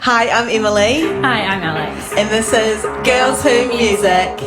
Hi, I'm Emily, Hi, I'm Alex. and this is Girls Who Music.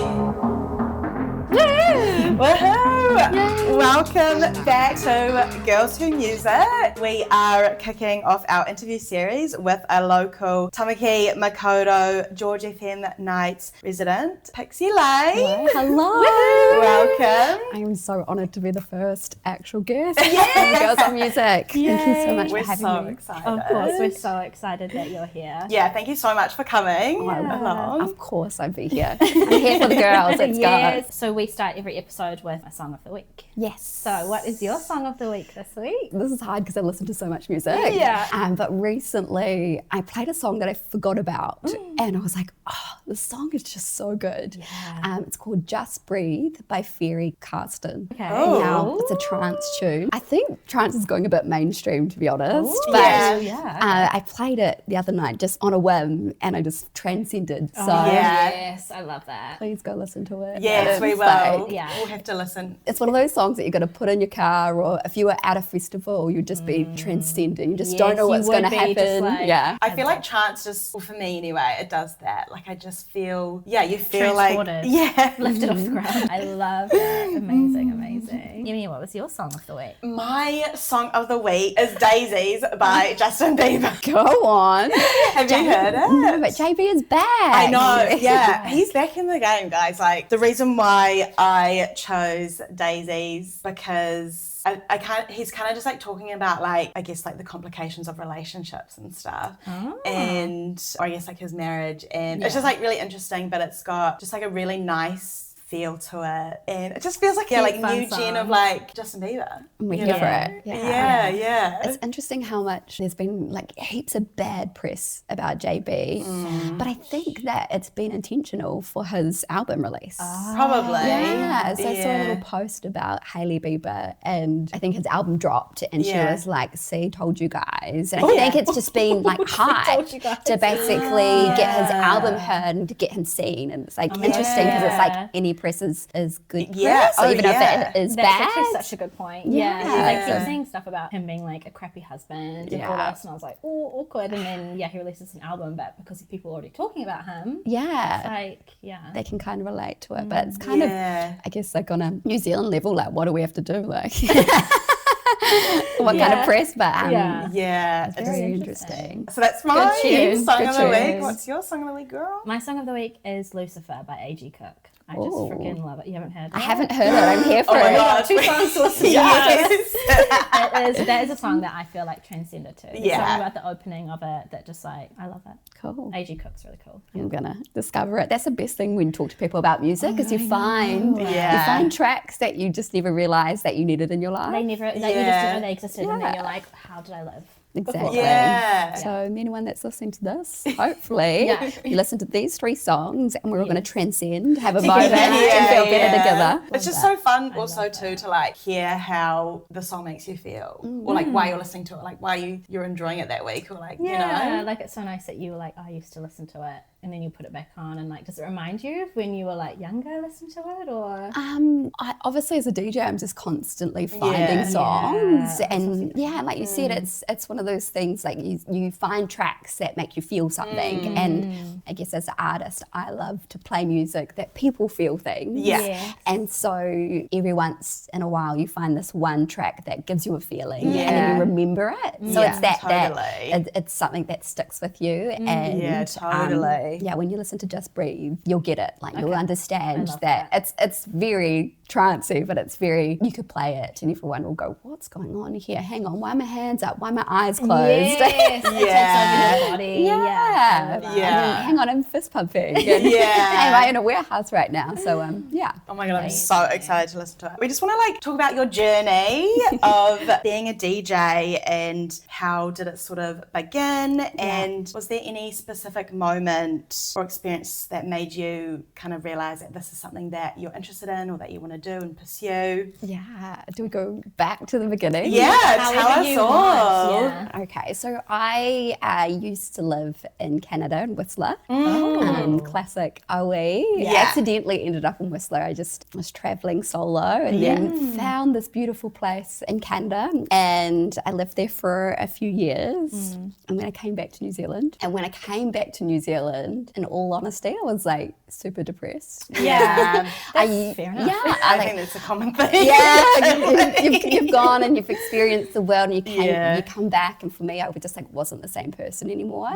Woohoo! Welcome back to Girls Who Music. We are kicking off our interview series with a local Tamaki Makaurau George FM Nights resident, Pixie Lane. Well, hello. Welcome. I am so honoured to be the first actual guest on Girls on Music. Thank you so much We're for having so me. excited. Of course, we're so excited that you're here. Yeah, thank you so much for coming along. Of course I'd be here. I'm here for the girls. Let's go. So we start every episode with a song of the week. Yes. So what is your song of the week this week? This is hard because I listen to so much music. Yeah. But recently I played a song that I forgot about and I was like, oh, this song is just so good. Yeah. It's called Just Breathe by Fairy Carston. Okay. Oh. Now, it's a trance tune. I think trance is going a bit mainstream, to be honest. Ooh, but yeah. I played it the other night just on a whim and I just transcended. So yeah. Yes, I love that. please go listen to it. Yes, we It's will. like- Yeah. We'll have to listen. It's one of those songs that you're going to put in your car, or if you were at a festival, you'd just be transcending. You just don't Yes, know you what's going to would be just happen. like- Yeah. I feel like trance just, well, for me anyway, it does that. Like I just feel, you feel like, Transported. yeah. Lifted off the ground. I love that. Amazing, amazing. Yemi, what was your song of the week? My song of the week is Daisies by Justin Bieber. Go on. Have you heard it? But JB is back. I know, yeah. He's back in the game, guys. Like the reason why I chose Daisies because I can't, he's kind of just like talking about like, I guess like the complications of relationships and stuff. And, or I guess like his marriage. And it's just like really interesting, but it's got just like a really nice feel to it. And it just feels like, Cute, like fun new gen song. of like Justin Bieber. We're you here know? for it. Yeah. It's interesting how much there's been like heaps of bad press about JB, but I think that it's been intentional for his album release. Probably. Yeah, so I saw a little post about Hailey Bieber, and I think his album dropped, and she was like, "See, told you guys." And I think it's just been like hype you guys. to basically get his album heard and to get him seen, and it's like interesting because it's like any press is good press, Yeah. Oh, even yeah. if it is That's bad. actually such a good point. Yeah. Like keep saying stuff about him being like a crappy husband and all Yeah. this, and I was like, oh, awkward. And then he releases an album, but because people are already talking about him, Yeah. like They can kind of relate to it, but it's kind of, Yeah. I guess, like on a New Zealand level, like what do we have to do? Like, what kind of press? But Yeah. it's very interesting. So that's my tune. song Good of the week. tune. What's your song of the week, girl? my song of the week is Lucifer by A.G. Cook. I just Ooh. freaking love it. You haven't heard it? I haven't heard it. I'm here for Oh my it. God. Two songs to listen to. Yes. That is a song that I feel like transcended to. There's Yeah. something about the opening of it that just like, I love it. Cool. A.G. Cook's really cool. I'm gonna discover it. That's the best thing when you talk to people about music, is you find tracks that you just never realised that you needed in your life. They never, like, you just didn't know they existed, and then you're like, how did I live? Exactly. Yeah. So anyone that's listening to this, hopefully you listen to these 3 songs and we're all going to transcend, have a moment and feel better together. It's just so fun also too to like hear how the song makes you feel, or like why you're listening to it, like why you're enjoying it that week, or like you know. Like it's so nice that you were like, oh, I used to listen to it, and then you put it back on, and like, does it remind you of when you were like younger, listen to it, or? I, obviously as a DJ, I'm just constantly finding songs, and like you said, it's one of those things like you find tracks that make you feel something, and I guess as an artist, I love to play music that people feel things. Yes. And so every once in a while, you find this one track that gives you a feeling, and then you remember it. So it's that it's something that sticks with you, and Yeah, totally. when you listen to Just Breathe, you'll get it. Like you'll understand that it's very trancey, but it's very, you could play it and everyone will go, what's going on here? Hang on, why are my hands up? Why are my eyes closed? Yes, it takes over your body. Yeah. I love And then, hang on, I'm fist pumping. And am I in a warehouse right now? So Oh my God, I'm so excited to listen to it. We just want to like talk about your journey of being a DJ and how did it sort of begin, and was there any specific moment or experience that made you kind of realise that this is something that you're interested in or that you want to do and pursue? Yeah. Do we go back to the beginning? Yeah, tell However us you all. want, yeah. Okay, so I used to live in in Canada, in Whistler. Oh. Classic OE. Yeah. Accidentally ended up in Whistler. I just was traveling solo and then found this beautiful place in Canada, and I lived there for a few years. And then I came back to New Zealand. And when I came back to New Zealand, in all honesty, I was like super depressed. Yeah. That's fair enough. Yeah, I think that's a common thing. yeah, you've gone and you've experienced the world, and you come back, and for me, I just like wasn't the same person anymore.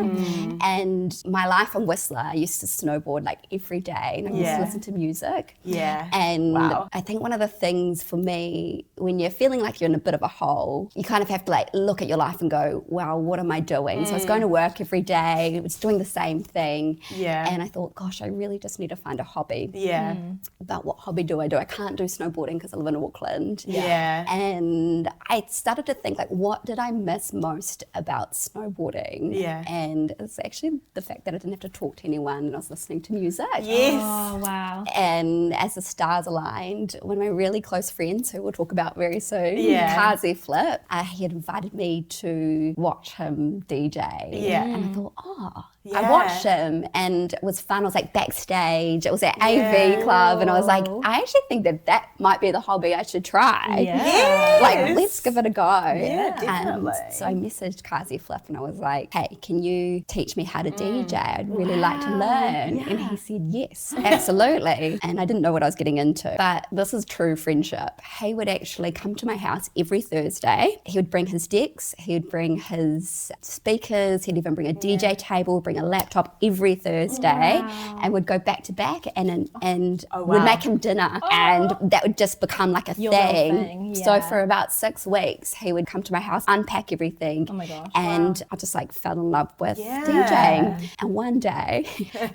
And my life in Whistler, I used to snowboard like every day, and I used to listen to music. Yeah. And I think one of the things for me, when you're feeling like you're in a bit of a hole, you kind of have to like look at your life and go, wow, what am I doing? So I was going to work every day, was doing the same thing. Yeah. And I thought, gosh, I really just need to find a hobby. Yeah. But what hobby do I do? I can't do snowboarding because I live in Auckland. Yeah. And I started to think, like, what did I miss most about snowboarding? Yeah. And it's actually the fact that I didn't have to talk to anyone and I was listening to music. Yes. Oh, wow. And as the stars aligned, one of my really close friends, who we'll talk about very soon, Kazi Flip, he had invited me to watch him DJ. Yeah. And I thought, I watched him and it was fun. I was like backstage. It was at AV Club, and I was like, I actually think that might be the hobby I should try. Yes. Like, let's give it a go. Yeah, definitely. And so I messaged Kazi Flip and I was like, hey, can you teach me how to DJ? I'd really like to learn. And he said, yes, absolutely. And I didn't know what I was getting into, but this is true friendship. He would actually come to my house every Thursday. He would bring his decks, he would bring his speakers, he'd even bring a DJ table, bring a laptop every Thursday, and would go back to back and would make him dinner, and that would just become like a thing. So for about 6 weeks, he would come to my house, unpack everything. Oh my gosh. And I just like fell in love with DJing. And one day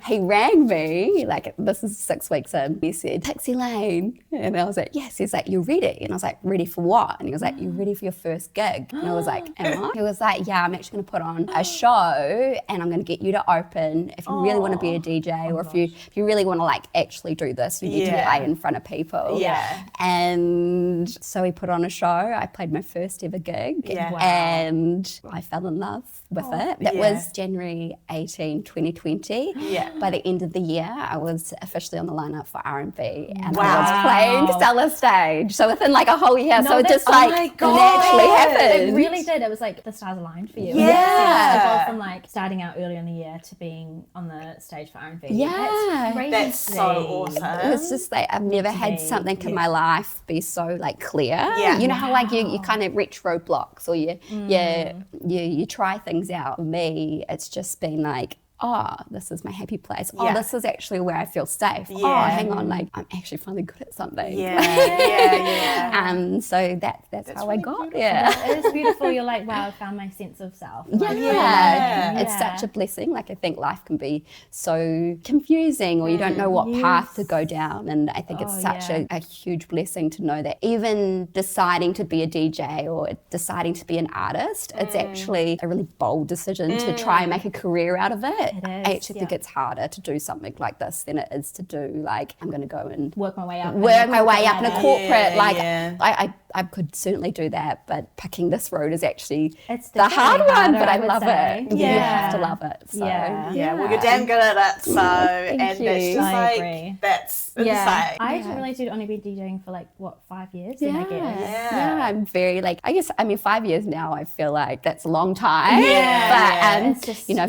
he rang me, like this is 6 weeks in, he said, Pixie Lane. And I was like, yes. He's like, you're ready? And I was like, ready for what? And he was like, you're ready for your first gig? And I was like, am I? He was like, yeah, I'm actually going to put on a show and I'm going to get you to open. If you really want to be a DJ, or if you really want to like actually do this, you need to play in front of people. Yeah. And so he put on a show. I played my first ever gig, and I fell in love with it. That was January 18, 2020. Yeah. By the end of the year, I was officially on the lineup for R&B, and I was playing cellar stage. So within like a whole year, so it just like naturally happened. It really did. It was like the stars aligned for you. Yeah. To go from like starting out early in the year to being on the stage for R&B. Yeah. That's crazy. That's so awesome. It was just like I've never had something in my life be so like clear. Yeah. You know how like you kind of reach roadblocks, or you try things out. For me, it's just been like, oh, this is my happy place. Oh, this is actually where I feel safe. Yeah. Oh, hang on, like I'm actually finally good at something. Yeah. So that's how I got beautiful. there. It is beautiful. You're like, wow, I found my sense of self. It's such a blessing. Like I think life can be so confusing, or you don't know what path to go down. And I think it's such a huge blessing to know that even deciding to be a DJ or deciding to be an artist, it's actually a really bold decision to try and make a career out of it. I actually think it's harder to do something like this than it is to do like, I'm going to go and work my way up in a corporate. Yeah, I could certainly do that, but picking this road is actually it's the hard one, harder, but I would love say. it. You have to love it. So. Yeah, well, you're damn good at it. So, and that's you. just I like, agree. that's insane. I actually realized you'd only been DJing for like, what, 5 years? Then, I guess. I'm very like, I guess, I mean, 5 years now, I feel like that's a long time. But, it's just, you know,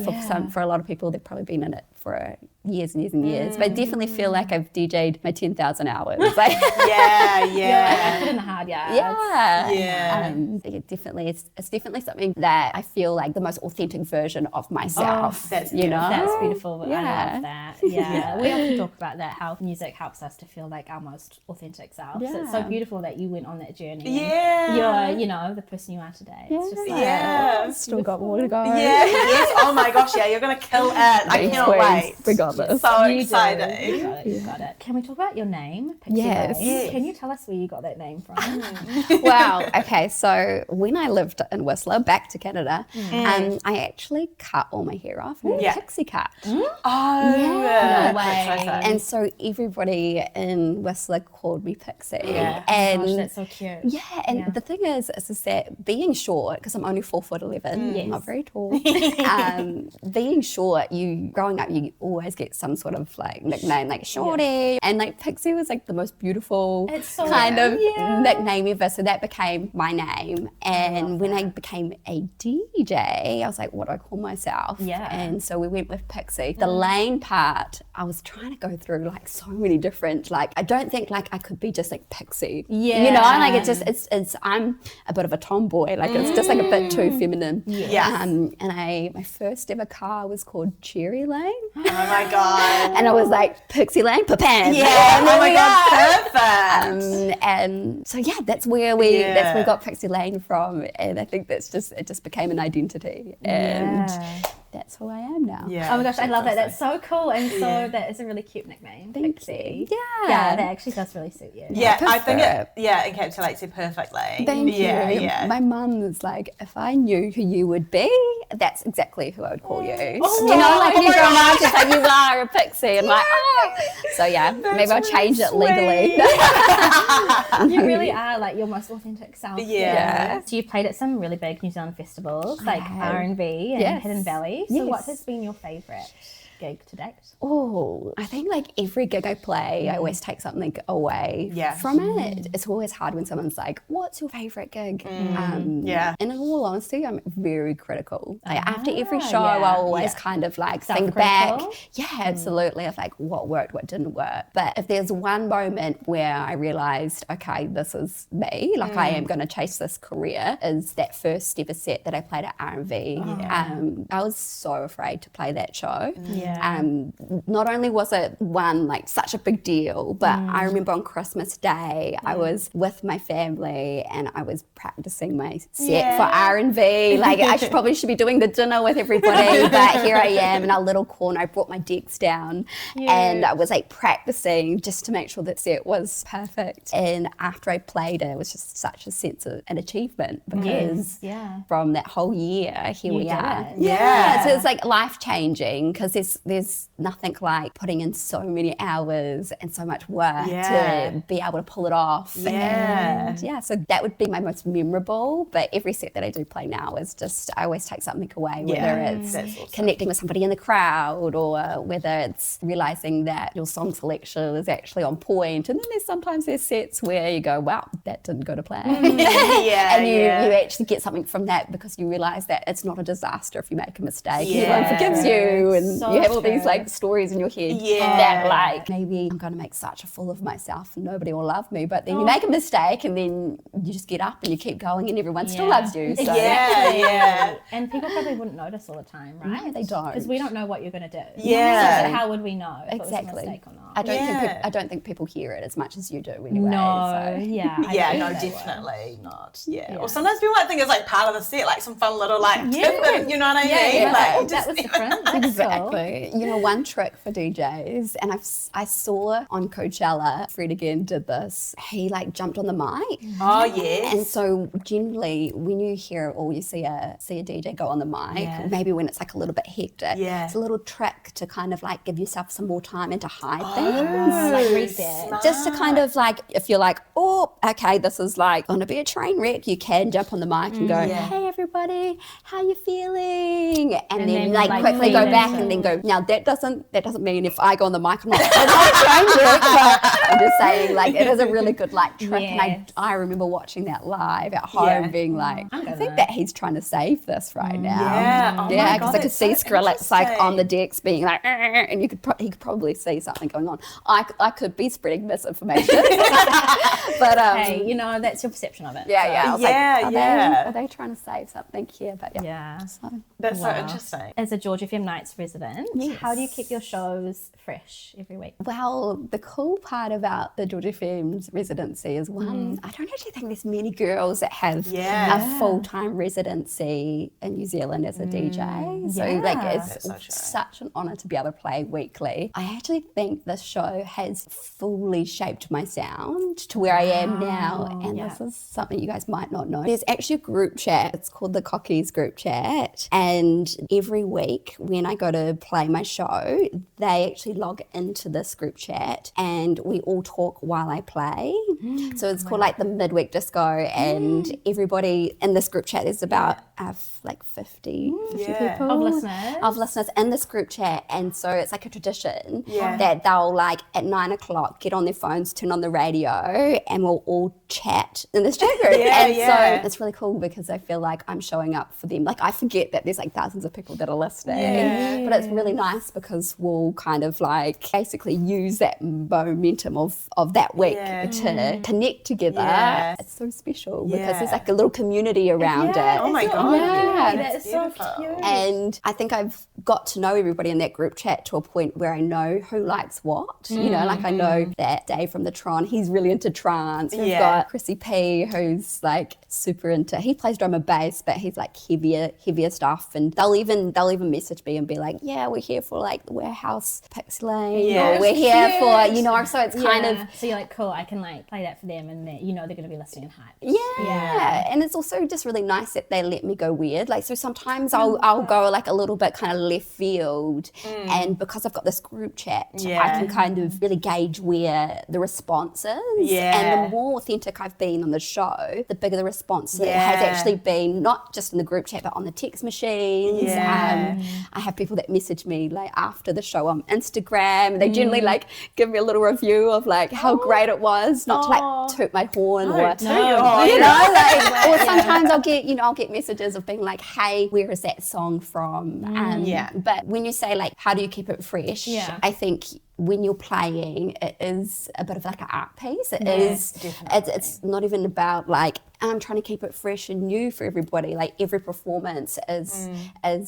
for a lot of people, they've probably been in it for years and years and years. But I definitely feel like I've DJ'd my 10,000 hours. Like, I put in the hard yards. It definitely, it's definitely something that I feel like the most authentic version of myself. That's you know, That's beautiful. I love that. Yeah. We often talk about that, how music helps us to feel like our most authentic selves. So it's so beautiful that you went on that journey. And you're, the person you are today. It's just like, still got more to go. Yes. Oh my gosh, you're gonna kill it. I cannot wait. wait. regardless. So You do. excited. You got it. Can we talk about your name? Pixie Yes. Lane? Yes. Can you tell us where you got that name from? Wow. Okay. So when I lived in Whistler, back to Canada, I actually cut all my hair off and Yeah. pixie cut. Oh, Yeah. No way. And so everybody in Whistler called me Pixie. Yeah. And Gosh, that's so cute. yeah, and the thing is that being short, because I'm only 4'11", Yes. not very tall. Being short, growing up, you always get some sort of like nickname, like Shorty, and like Pixie was like the most beautiful It's so kind of yeah. nickname ever. So that became my name. And when I became a DJ, I was like, what do I call myself? Yeah. And so we went with Pixie. The Lane part, I was trying to go through like so many different, like I don't think like I could be just like Pixie. Yeah. You know, like it's I'm a bit of a tomboy. Like it's just like a bit too feminine. Yes. And my first ever car was called Cherry Lane. Oh my God. And I was like, Pixie Lane, Papan. Yeah. And Oh there my we God. are. Perfect. And so yeah, that's where we got Pixie Lane from, and I think it just became an identity, and that's who I am now. Yeah. Oh my gosh, I love that. That's so cool, and so Yeah. that is a really cute nickname, Thank Pixie. you. Yeah, Yeah. that actually does really suit you. Yeah, I think prefer it encapsulates you perfectly. Thank yeah, you. Yeah. My mum was like, if I knew who you would be, that's exactly who I would call you. Oh, you know, like oh you my go gosh. around, it's like you are a Pixie, and like, oh. So yeah, maybe I'll change it legally. You really are like your most authentic self. Yeah. So you've played at some really big New Zealand festivals like have. R&B and Yes. Hidden Valley. So what Yes. has been your favourite gig to date? Oh, I think like every gig I play, I always take something away Yeah. from it. It's always hard when someone's like, what's your favourite gig? Yeah. And in all honesty, I'm very critical. Like after every show, yeah. I'll always Yeah. kind of like think back. Self-critical? Yeah, absolutely. Of like what worked, what didn't work. But if there's one moment where I realised, okay, this is me, like I am going to chase this career, is that first ever set that I played at R&V. I was so afraid to play that show. Yeah. Not only was it one like such a big deal, but I remember on Christmas Day I was with my family and I was practicing my set for R&V. Like I probably should be doing the dinner with everybody, but here I am in a little corner. I brought my decks down and I was like practicing just to make sure that set was perfect. And after I played it, it was just such a sense of an achievement because from that whole year, here we did are. it. Yeah. So it's like life changing because there's nothing like putting in so many hours and so much work to be able to pull it off. Yeah. And so that would be my most memorable. But every set that I do play now is just, I always take something away, whether it's That's awesome. connecting with somebody in the crowd or whether it's realizing that your song selection is actually on point. And then sometimes there's sets where you go, wow, that didn't go to plan. Yeah. And you actually get something from that because you realize that it's not a disaster if you make a mistake. Yeah. Everyone forgives you, and So you have all true. these like stories in your head that like maybe I'm going to make such a fool of myself and nobody will love me. But then you make a mistake and then you just get up and you keep going and everyone still loves you. So. Yeah. And people probably wouldn't notice all the time, right? No, they don't. Because we don't know what you're going to do. Yeah. So how would we know if it was a Exactly. mistake or not? I don't think people hear it as much as you do anyway. No, So. yeah. I Yeah, think no, they would. definitely not. Yeah. Or sometimes people might think it's like part of the set, like some fun little like Yeah. tip, you know what I mean? Yeah, Like, like, that was different. That's Exactly. You know, one trick for DJs, and I saw on Coachella, Fred again did this. He like jumped on the mic. Oh yes. And so generally when you hear or you see a DJ go on the mic, maybe when it's like a little bit hectic, it's a little trick to kind of like give yourself some more time and to hide things. Like reset. Just to kind of like, if you're like, oh, okay, this is like going to be a train wreck, you can jump on the mic and go, hey everybody, how you feeling? And then like quickly go back and then go, now that doesn't mean if I go on the mic, I'm not a train wreck, but I'm just saying like it is a really good like trick. And I remember watching that live at home being like, I think that he's trying to save this right now. Yeah. Oh my Yeah, God, because I could that's see so Skrillex like on the interesting. decks being like, and he could probably see something going on. on. I could be spreading misinformation. But hey, you know, that's your perception of it. Yeah, so. yeah. Are they trying to say something here? But That's so interesting. As a George FM Nights resident, how do you keep your shows fresh every week? Well, the cool part about the George FM's residency is one, I don't actually think there's many girls that have a full-time residency in New Zealand as a DJ. So it's such an honour to be able to play weekly. I actually think this show has fully shaped my sound to where I am now. And this is something you guys might not know. There's actually a group chat. It's called the Cockies group chat. And every week when I go to play my show, they actually log into this group chat and we all talk while I play. So it's called like the midweek disco, and everybody in this group chat is about like 50 people of listeners in this group chat. And so it's like a tradition that they'll like at 9 o'clock get on their phones, turn on the radio, and we'll all chat in this chat group. So it's really cool because I feel like I'm showing up for them. Like I forget that there's like thousands of people that are listening, but it's really nice because we'll kind of like basically use that momentum of that week to connect together. It's so special because there's like a little community around it. Oh my God. Yeah, that's so cute. And I think I've got to know everybody in that group chat to a point where I know who likes what. You know, like I know that Dave from the Tron, he's really into trance. We've got Chrissy P, who's like super into, he plays drum and bass, but he's like heavier stuff. And they'll even message me and be like, yeah, we're here for like the Warehouse Pixie Lane, or we're here for, you know, so it's kind of. So you're like, cool, I can like play that for them, and you know they're going to be listening and hype. Yeah. And it's also just really nice that they let me go weird. Like, so sometimes I'll go like a little bit kind of left field, and because I've got this group chat, I can kind of really gauge where the response is. And the more authentic I've been on the show, the bigger the response has actually been, not just in the group chat, but on the text machines. I have people that message me like after the show on Instagram, and they generally like give me a little review of like how great it was, not to like toot my horn or you know, like, or sometimes I'll get messages of being like, hey, where is that song from? But when you say like, how do you keep it fresh? I think when you're playing, it is a bit of like an art piece. It's not even about like, I'm trying to keep it fresh and new for everybody. Like every performance is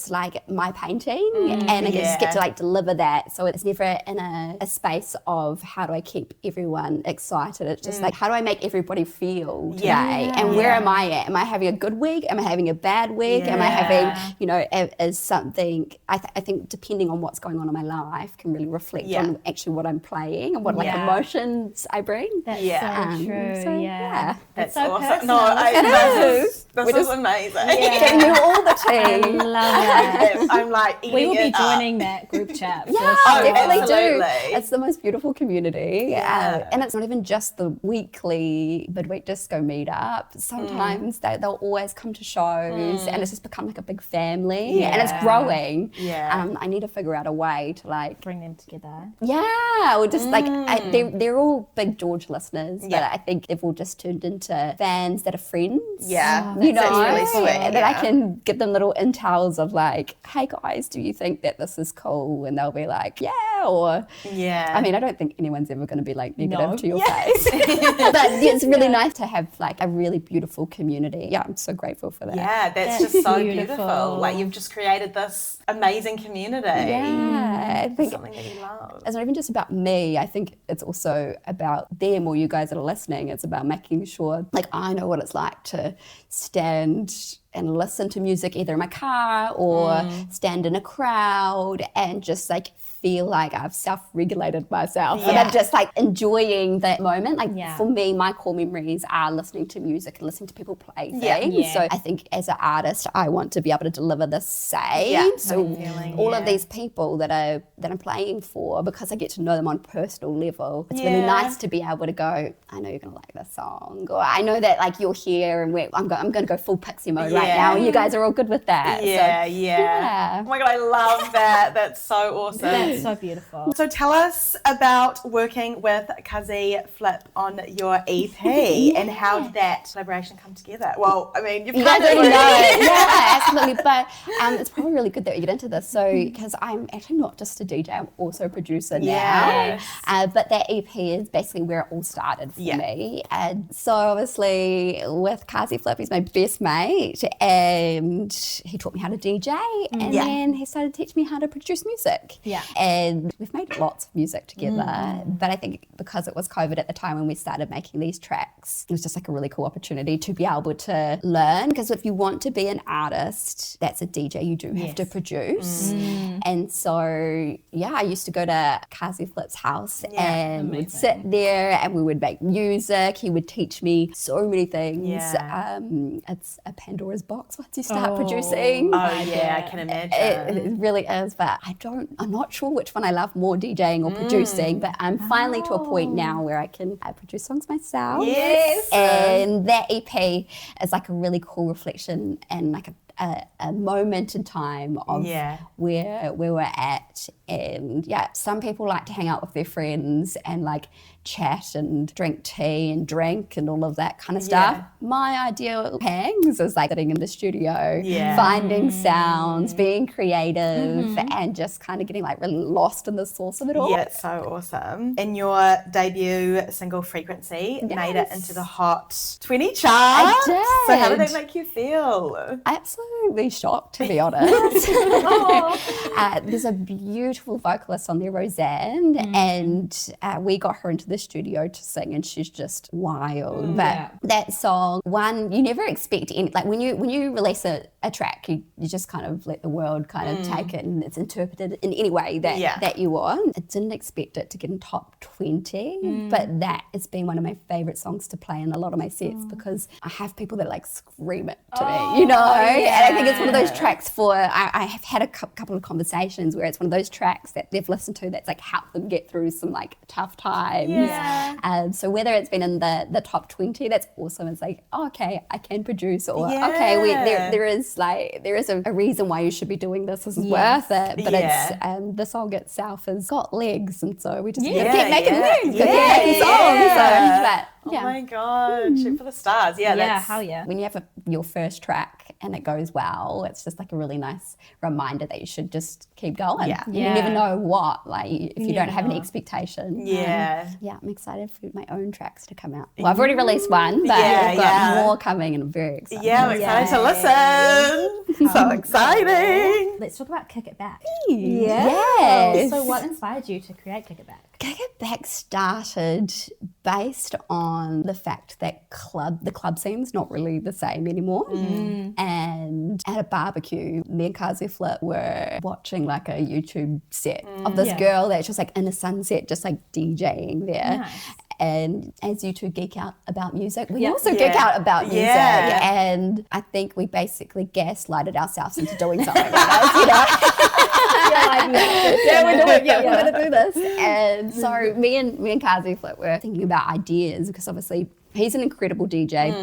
like my painting, and I just get to like deliver that. So it's never in a space of how do I keep everyone excited. It's just like, how do I make everybody feel today? And where am I at? Am I having a good week? Am I having a bad week? Am I having, you know, is something, I think depending on what's going on in my life can really reflect on actually what I'm playing and what like emotions I bring. That's so true. So, that's so awesome. personal. This is amazing. Getting you all the tea. I love it. I'm like eating we will be joining that group chat. Definitely do. It's the most beautiful community. And it's not even just the weekly midweek disco meetup. Sometimes they'll always come to shows, and it's just become like a big family, and it's growing. I need to figure out a way to like bring them together. Or just like they're all big George listeners, but I think they've all just turned into fans that are friends. You know, really sweet. That I can give them little intels of like, hey guys, do you think that this is cool? And they'll be like, or I mean, I don't think anyone's ever going to be like negative to your face, but it's really nice to have like a really beautiful community. I'm so grateful for that. That's just so beautiful. Like you've just created this amazing community. I think something that you love. It's not even just about me. I think it's also about them or you guys that are listening. It's about making sure, like, I know what it's like to stand and listen to music either in my car or stand in a crowd and just like feel like I've self-regulated myself and I'm just like enjoying that moment. Like for me, my core memories are listening to music and listening to people play things. So I think as an artist, I want to be able to deliver the same. So all of these people that I'm playing for, because I get to know them on a personal level, it's really nice to be able to go, I know you're gonna like this song, or I know that like you're here and I'm going to go full Pixie mode right right now. You guys are all good with that. Yeah. Oh my God, I love that. That's so awesome. That's so beautiful. So tell us about working with Kazi Flip on your EP and how did that collaboration come together? Well, I mean, you've kind of know. Yeah, absolutely. But it's probably really good that we get into this. So, because I'm actually not just a DJ, I'm also a producer now. But that EP is basically where it all started for me. And so obviously with Kazi Flip, he's my best mate, and he taught me how to DJ, and then he started to teach me how to produce music. And we've made lots of music together. But I think because it was COVID at the time when we started making these tracks, it was just like a really cool opportunity to be able to learn. Because if you want to be an artist that's a DJ, you do have to produce. And so, I used to go to Kazi Flip's house and we'd sit there and we would make music. He would teach me so many things. It's a Pandora's box once you start producing. I can imagine. It really is, but I'm not sure which one I love more, DJing or producing, but I'm finally to a point now where I can produce songs myself. And that EP is like a really cool reflection and like a moment in time of where we were at. And some people like to hang out with their friends and like chat and drink tea and drink and all of that kind of stuff. My ideal hangs is like sitting in the studio, finding sounds, being creative, and just kind of getting like really lost in the source of it all. Yeah, it's so awesome. And your debut single Frequency made it into the Hot 20 chart. I did. So how did that make you feel? Absolutely shocked, to be honest. There's a beautiful vocalist on there, Roseanne, and we got her into the studio to sing, and she's just wild. But that song, one, you never expect any, like when you release a track, you just kind of let the world kind of take it, and it's interpreted in any way that you want. I didn't expect it to get in top 20, but that has been one of my favourite songs to play in a lot of my sets because I have people that like scream it to me, you know. And I think it's one of those tracks I have had a couple of conversations where it's one of those tracks that they've listened to that's like helped them get through some like tough times. So whether it's been in the top 20, that's awesome. It's like, oh, okay, I can produce, or okay, there is a reason why you should be doing this. This is worth it. But it's the song itself has got legs, and so we just keep making legs, keep making songs. Oh my God, shoot for the stars. Hell yeah. When you have your first track and it goes well, it's just like a really nice reminder that you should just keep going. You never know what, like if you don't have any expectation. I'm excited for my own tracks to come out. Well, I've already released one, but I've got more coming, and I'm very excited. I'm excited to listen. So exciting. Let's talk about Kick It Back. Yes. So what inspired you to create Kick It Back? Kick It Back started based on the fact that the club scene's not really the same anymore. And at a barbecue, me and Kazi Flip were watching like a YouTube set of this girl that's just like in a sunset, just like DJing there. Nice. And as you two geek out about music, we also geek out about music. And I think we basically gaslighted ourselves into doing something like this, you know? We're going to do this. And so me and Kazi Flip were thinking about ideas, because obviously he's an incredible DJ,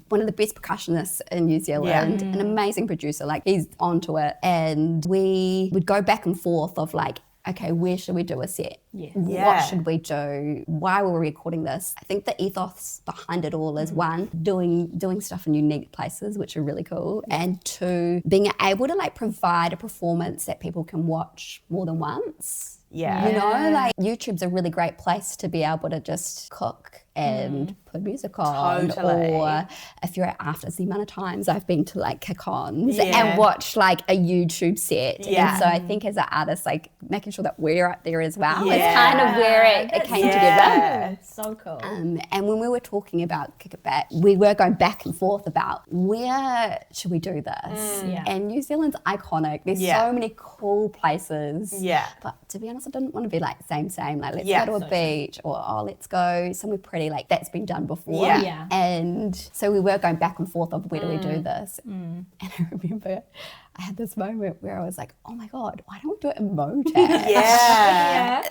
one of the best percussionists in New Zealand, an amazing producer, like he's onto it. And we would go back and forth of like, okay, where should we do a set? What should we do? Why were we recording this? I think the ethos behind it all is one, doing stuff in unique places, which are really cool, and two, being able to like provide a performance that people can watch more than once. You know, like YouTube's a really great place to be able to just cook and put music on. Or if you're at afters, the amount of times I've been to like kick-ons and watch like a YouTube set. And so I think as an artist, like making sure that we're up there as well is kind of where it came together. So cool. And when we were talking about Kick It Back, we were going back and forth about where should we do this? And New Zealand's iconic. There's so many cool places. But to be honest, I didn't want to be like same. Like let's go to a beach, or let's go somewhere pretty, like that's been done before. And so we were going back and forth of where do we do this? And I remember I had this moment where I was like, oh my God, why don't we do it in Motown?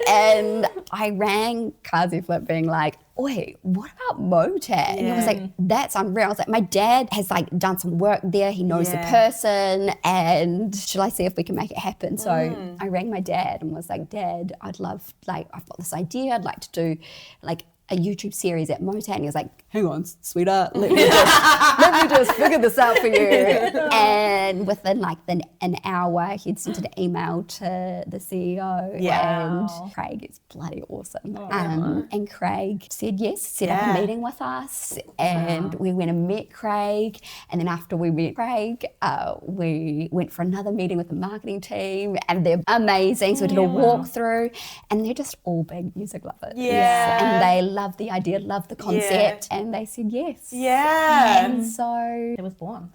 And I rang Kazi Flip being like, oi, what about Motet? And I was like, that's unreal. I was like, my dad has like done some work there. He knows the person, and should I see if we can make it happen? So I rang my dad and was like, Dad, I've got this idea. I'd like to do like a YouTube series at Motet. And he was like, hang on, sweetheart, let me just figure this out for you. And within like an hour, he'd sent an email to the CEO. And Craig is bloody awesome. And Craig said yes, set up a meeting with us, and we went and met Craig. And then after we met Craig, we went for another meeting with the marketing team, and they're amazing. So we did a walkthrough, and they're just all big music lovers. And they love the idea, love the concept, and they said yes. And so it was born.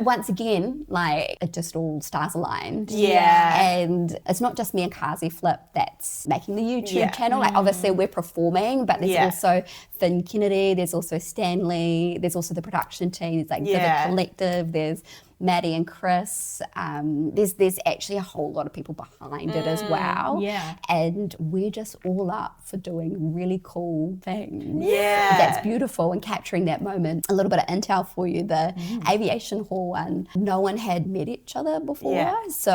Once again, like it just all stars aligned. And it's not just me and Kazi Flip that's making the YouTube channel. Like obviously we're performing, but there's also Finn Kennedy, there's also Stanley, there's also the production team, there's like Vivid Collective, there's Maddie and Chris. There's actually a whole lot of people behind it as well. And we're just all up for doing really cool things. That's beautiful and capturing that moment. A little bit of intel for you, the Aviation Hall one, no one had met each other before. So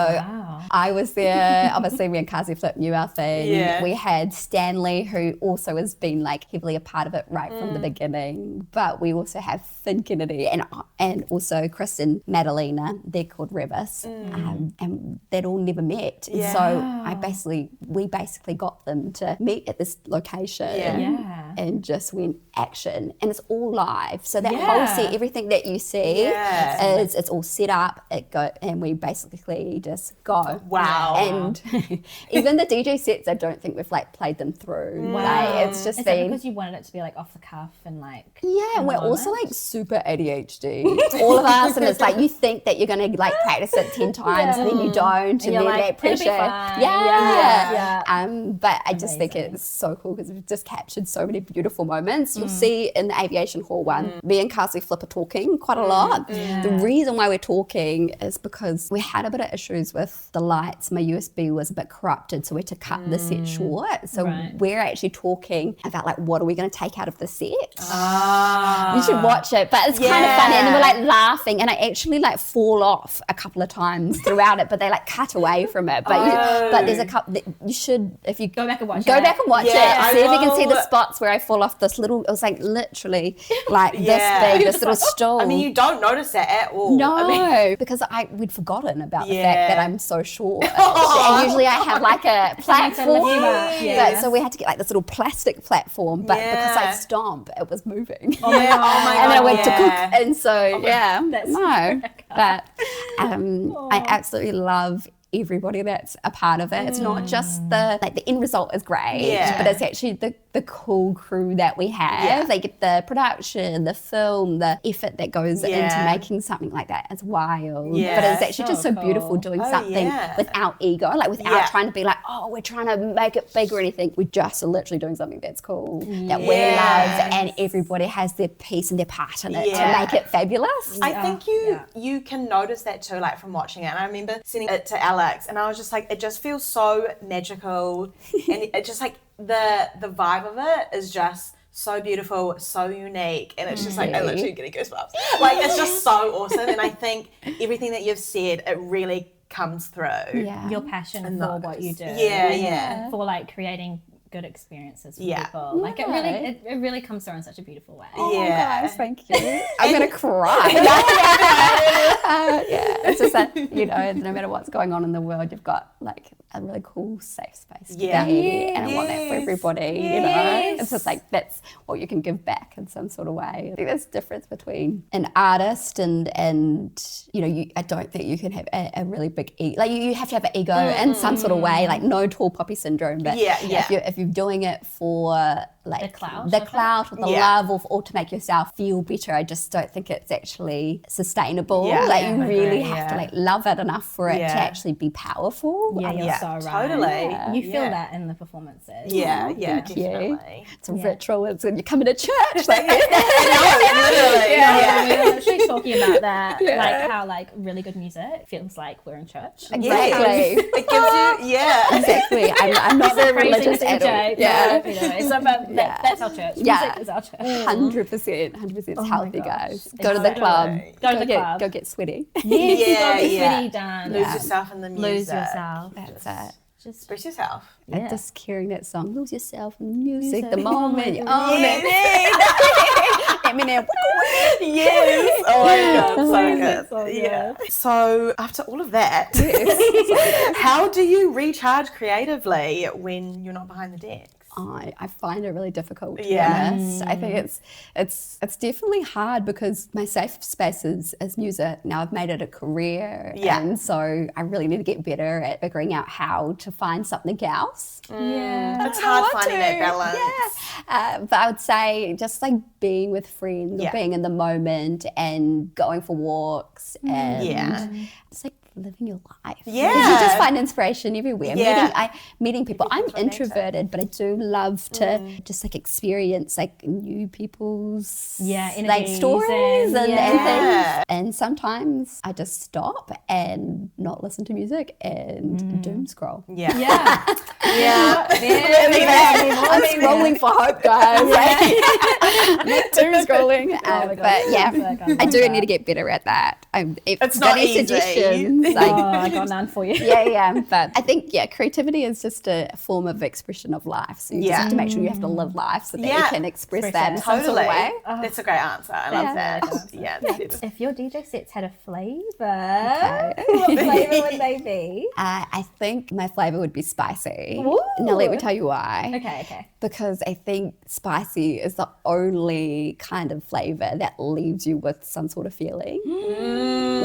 I was there, obviously me and Kazi Flip knew our thing. We had Stanley, who also has been like heavily a part of it right from the beginning. But we also have Finn Kennedy and also Chris and Madeline. They're called Revis, and they'd all never met. So we basically got them to meet at this location and just went action, and it's all live. So that whole set, everything that you see is it's all set up. And we basically just go. And even the DJ sets, I don't think we've like played them through. Like, it's just been because you wanted it to be like off the cuff and like we're also like super ADHD, all of us, and it's like you think that you're going to like practice it 10 times and then you don't, and then like, that pressure. But I just think it's so cool because we've just captured so many beautiful moments. You'll see in the Aviation Hall one, me and Kazi Flip are talking quite a lot. The reason why we're talking is because we had a bit of issues with the lights. My USB was a bit corrupted, so we had to cut the set short. So we're actually talking about like, what are we going to take out of the set? You should watch it, but it's kind of funny, and then we're like laughing, and I actually like fall off a couple of times throughout it, but they like cut away from it. But there's a couple that you should, if you go back and watch it, see if you can see the spots where I fall off this little, it was like literally like this big, this little stool. I mean, you don't notice that at all. No, because we'd forgotten about the fact that I'm so short. And usually I have like a platform, but so we had to get like this little plastic platform, but because I stomp, it was moving. Oh my God. And then I went to cook, and so but I absolutely love everybody that's a part of it. It's not just the end result is great, but it's actually the cool crew that we have. Like the production, the film, the effort that goes into making something like that is wild. But it's actually just so beautiful doing something without ego, like without trying to be like, oh, we're trying to make it big or anything. We just are literally doing something that's cool, that we love, and everybody has their piece and their part in it to make it fabulous. I think you can notice that too, like from watching it. And I remember sending it to Alex, and I was just like, it just feels so magical, and it just like the vibe of it is just so beautiful, so unique, and it's just like I literally getting goosebumps. Like it's just so awesome, and I think everything that you've said, it really comes through. Your passion for what you do. For like creating good experiences for people. Like it really comes through in such a beautiful way. Guys, thank you. I'm gonna cry. It's just that, no matter what's going on in the world, you've got like a really cool safe space to be, and I want that for everybody. It's just like that's what you can give back in some sort of way. I think there's a difference between an artist and I don't think you can have a really big ego. Like you have to have an ego in some sort of way, like no tall poppy syndrome. But if you're doing it for like the clout or the love or to make yourself feel better, I just don't think it's actually sustainable. You really have to like love it enough for it to actually be powerful. You're so right. Totally. You feel that in the performances. Definitely. It's a ritual. It's when you come into church. Like we were literally talking about that, like how like really good music feels like we're in church. Exactly. It gives you Yeah. Exactly. I'm not very religious at all. Yeah. That's our church. Music is our church. 100%. It's healthy, guys. Go to the Totally. club. Go to the club. Go get sweaty. Yes, go get yeah. sweaty done. Lose yourself in the music. Lose yourself. That's it. Just Express yourself. And just hearing that song, lose yourself in the music, Music. the moment you Oh, own it. Eminem. Yes. Oh my God, so good. So good. Yeah. So after all of that, how do you recharge creatively when you're not behind the decks? I find it really difficult, to be Yeah. honest. I think it's definitely hard because my safe space is music. Now I've made it a career, Yeah. and so I really need to get better at figuring out how to find something else. Yeah. It's hard finding that balance. Yeah. But I would say just like being with friends Yeah. or being in the moment and going for walks and Yeah. just like living your life. Yeah. 'Cause you just find inspiration everywhere. Yeah. Meeting people. I'm people from nature. introverted, but I do love to just like experience like new people's like energies stories and Yeah. things. And sometimes I just stop and not listen to music and doom scroll. Yeah. Yeah. Yeah. I'm scrolling for hope, guys. Like, doom scrolling. my God. But yeah, I I do love need to get better at that. If It's got not any easy. suggestions, Oh, like, I got none for you. yeah. But I think, creativity is just a form of expression of life. So you just Yeah. have to make sure you have to live life so that you Yeah. can express Express that it. in some sort Totally. of way. That's a great answer. I love Yeah. that. Yeah. If your DJ sets had a flavour, what flavour would they be? I think my flavor would be spicy. Ooh. Now let me tell you why. Okay. Because I think spicy is the only kind of flavor that leaves you with some sort of feeling.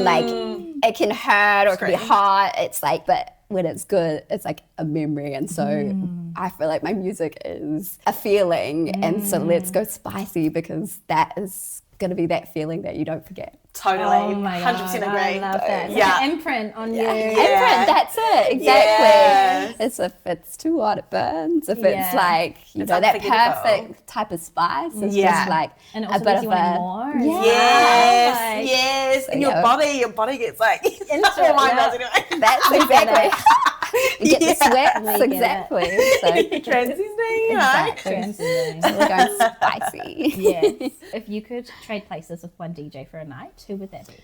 Like it can hurt or it can be great. hot. It's like, but when it's good, it's like a memory. And so I feel like my music is a feeling. And so let's go spicy because that is going to be that feeling that you don't forget. Totally. Oh my 100% God, agree. I love that. It's Yeah. like an imprint on you. Imprint, that's it, exactly. Yes. It's if it's too hot, it burns. If Yeah. it's like, It's that unforgettable. perfect type of spice, it's Yeah. just like And it a also bit makes of you a... want more. as Yeah. well. Yes, Like, yes. And yeah. your body gets like, Into oh my it, God, yeah. anyway. That's exactly... You get the Yeah. sweats, We get exactly. So, Transitioning, you know? exactly. Transiting. So we're going spicy. Yes. If you could trade places with one DJ for a night, who would that be?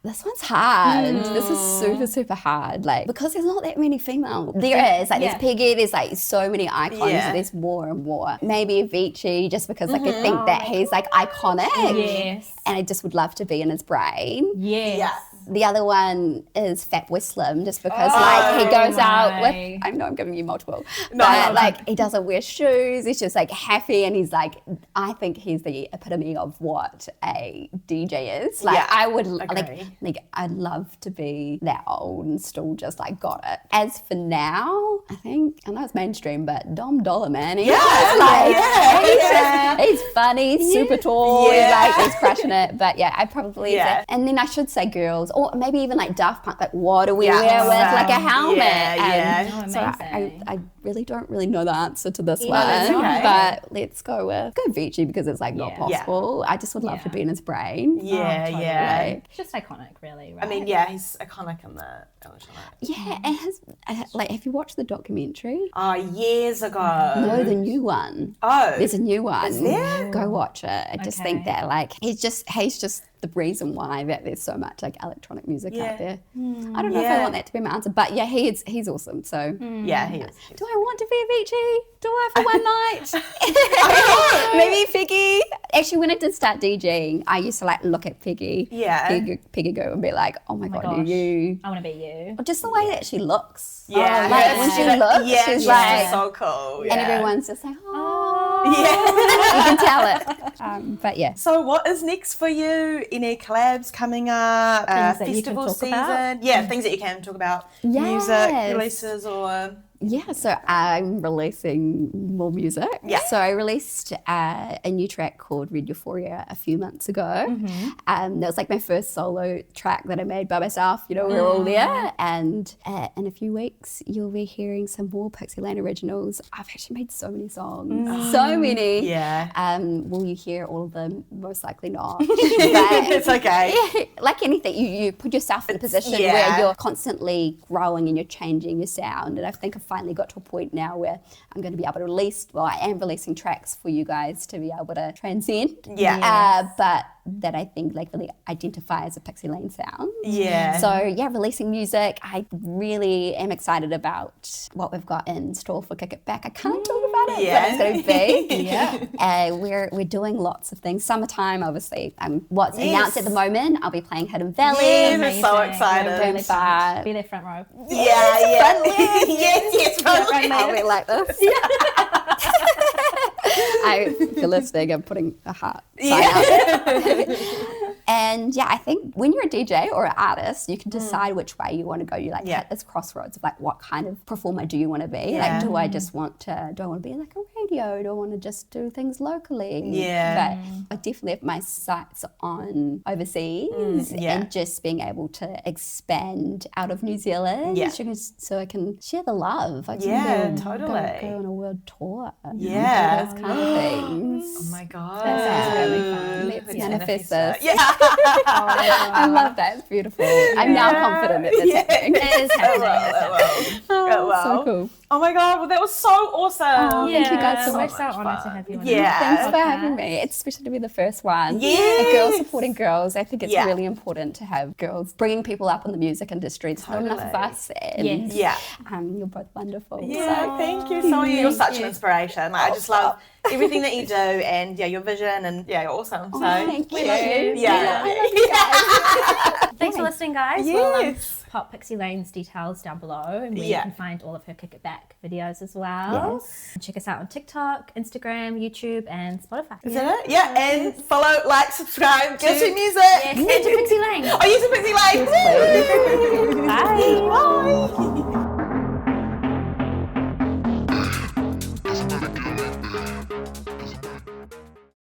This one's hard. This is super, super hard. Like, because there's not that many female. There is. Like, Yeah. there's Piggy, there's like so many icons. Yeah. There's more and more. Maybe Avicii, just because like I think that he's like iconic. Yes. And I just would love to be in his brain. Yes. Yeah. The other one is Fatboy Slim, just because like he goes out my. with, I know I'm giving you multiple, No, but no. like he doesn't wear shoes, he's just like happy and he's like, I think he's the epitome of what a DJ is. Like Yeah, I would, agree. like I'd love to be that old and still just like got it. As for now, I know it's mainstream, but Dom Dollar, man, he's just like, he's funny, he's super tall, Yeah. he's like, he's crushing it. But yeah, I probably, Yeah. and then I should say girls, or maybe even like Daft Punk, like what do we Yeah. wear with like a helmet? Yeah, Oh, So amazing. I really don't really know the answer to this that's one, okay. but let's go with Avicii because it's like not Yeah. possible. I just would love to be in his brain. Yeah, totally. yeah. Like, It's just iconic, really, right? I mean, yeah, he's iconic in the electronic. yeah, and like, have you watched the documentary? Oh, years ago. No, the new one. Oh. There's a new one. Is there? Go watch it. I just think Okay. that like he's just the reason why that there's so much like electronic music Yeah. out there. I don't know if I Yeah. want that to be my answer, but yeah, he's awesome. So Yeah, he is. do I want to be Avicii? Do I for one night? Maybe Piggy. Actually, when I did start DJing, I used to like look at Piggy. Yeah. Piggy go and be like, oh my god, gosh. you. I want to be you. Just the way that she looks. Yeah. Like when she looks, yeah, she's she's like, just so cool. Yeah. and everyone's just like, oh. Yeah. You can tell it. But yeah. So what is next for you? Any collabs coming up? Things that you can Festival talk season? about? Yeah, things that you can talk about. Yes. Music releases or... Yeah, so I'm releasing more music. Yeah. So I released a new track called Red Euphoria a few months ago. That was like my first solo track that I made by myself. You know, we were all there. And in a few weeks, you'll be hearing some more Pixie Lane originals. I've actually made so many songs. So many. Yeah. Will you hear all of them? Most likely not. It's okay. Yeah, like anything, you put yourself in a position where you're constantly growing and you're changing your sound. And I think I've finally got to a point now where I'm going to be able to I am releasing tracks for you guys to be able to transcend. Yeah. But that I think like really identify as a Pixie Lane sound. Yeah. So yeah, releasing music. I really am excited about what we've got in store for Kick It Back. I can't talk about it, but it's going to be. We're doing lots of things. Summertime, obviously. What's announced at the moment, I'll be playing Hidden Valley. Yeah, we're so excited. Really fun. Be there front row. Yeah. Yes, front row. I'll be like this. If you're listening, I'm putting a heart sign out. And yeah, I think when you're a DJ or an artist, you can decide which way you want to go. You like at this crossroads of like, what kind of performer do you want to be? Like, do I just want to, do I want to be like a radio? Do I want to just do things locally? Yeah. But I definitely have my sights on overseas and just being able to expand out of New Zealand so I can share the love. I can totally. Go on a world tour. Yeah. Those kind of things. Oh my God. That sounds really fun. Let's manifest this. Yeah. I love that. It's beautiful. I'm now confident that it's happening. It is happening. So cool. Oh my God, well, that was so awesome. Thank you guys so We're much. so honoured to have you on. Thanks for having me. It's especially to be the first one. Yes. Girls supporting girls. I think it's really important to have girls bringing people up in the music industry. It's not enough of us. And you're both wonderful. Yeah, So. thank you so much. You're such an inspiration. Like, I just love everything that you do and your vision and you're awesome. So Thank you. Thanks for listening, guys. Yes. We'll pop Pixie Lane's details down below and where you can find all of her Kick It Back videos as well. Yes. Check us out on TikTok, Instagram, YouTube and Spotify. Is that it? Yeah, and follow, like, subscribe, get to music. Yes, and to Pixie Lane.